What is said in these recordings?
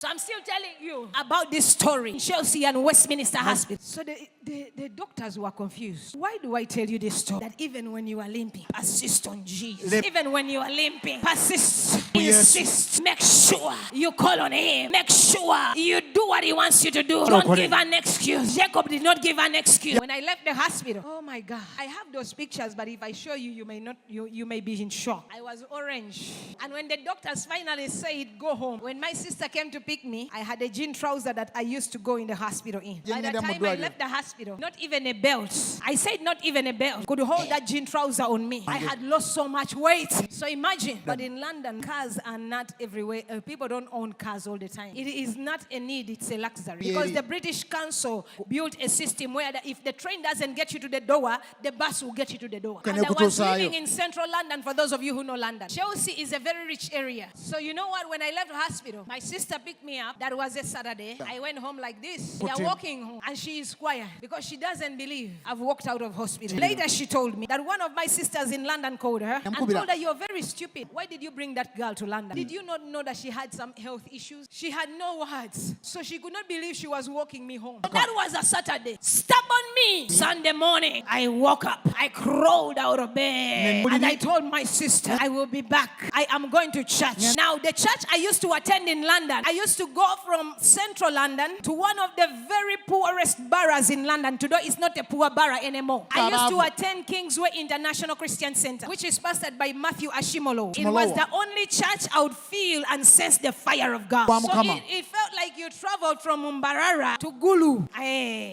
So I'm still telling you about this story in Chelsea and Westminster Hospital. So the doctors were confused. Why do I tell you this story? That even when you are limping, persist on Jesus. Even when you are limping, persist, insist. Make sure you call on him. Make sure you do what he wants you to do. Don't give an excuse. Jacob did not give an excuse. When I left the hospital, oh my God, I have those pictures, but if I show you, you may not. You may be in shock. I was orange, and when the doctors finally said go home, when my sister came to pick me, I had a jean trouser that I used to go in the hospital in. By the time I left the hospital, not even a belt. I said not even a belt could hold that jean trouser on me. I had lost so much weight. So imagine. But in London, cars are not everywhere. People don't own cars all the time. It is not a need, it's a luxury. Because the British Council built a system where if the train doesn't get you to the door, the bus will get you to the door. And I was living in central London, for those of you who know London. Chelsea is a very rich area. So you know what? When I left the hospital, my sister picked me up. That was a Saturday. I went home like this. We are walking home, and she is quiet because she doesn't believe I've walked out of hospital. Later, she told me that one of my sisters in London called her and told her, "You're very stupid. Why did you bring that girl to London? Did you not know that she had some health issues?" She had no words. So she could not believe she was walking me home. That was a Saturday. Stubborn me. Sunday morning, I woke up. I crawled out of bed. And I told my sister, I will be back. I am going to church. Now, the church I used to attend in London, I used to go from central London to one of the very poorest boroughs in London. Today, it's not a poor borough anymore. I used to attend Kingsway International Christian Center, which is pastored by Matthew Ashimolo. It was the only church I would feel and sense the fire of God. So it felt like you traveled from Mbarara to Gulu.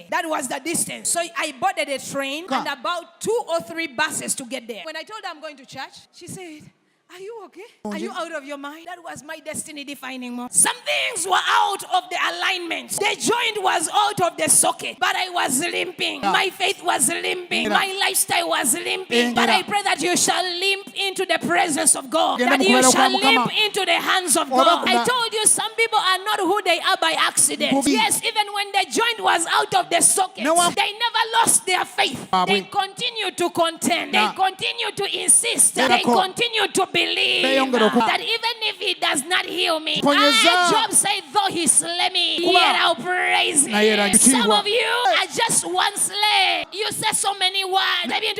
That was the distance. So I boarded a train and about 2 or 3 buses to get there. When I told her I'm going to church, she said, "Are you okay? Are you out of your mind?" That was my destiny defining moment. Some things were out of the alignment. The joint was out of the socket, but I was limping. My faith was limping. My lifestyle was limping. But I pray that you shall limp into the presence of God. That you shall limp into the hands of God. I told you some people are not who they are by accident. Yes, even when the joint was out of the socket, they never lost their faith. They continue to contend. They continue to insist. They continue to believe that even if he does not heal me, Job said, though he slay me, yet I'll praise him. Some of you are just one slay. You say so many words. Somebody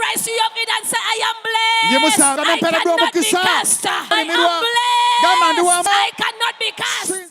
rise to your feet and say, I am blessed. I cannot be cast. I am blessed. I cannot be cast.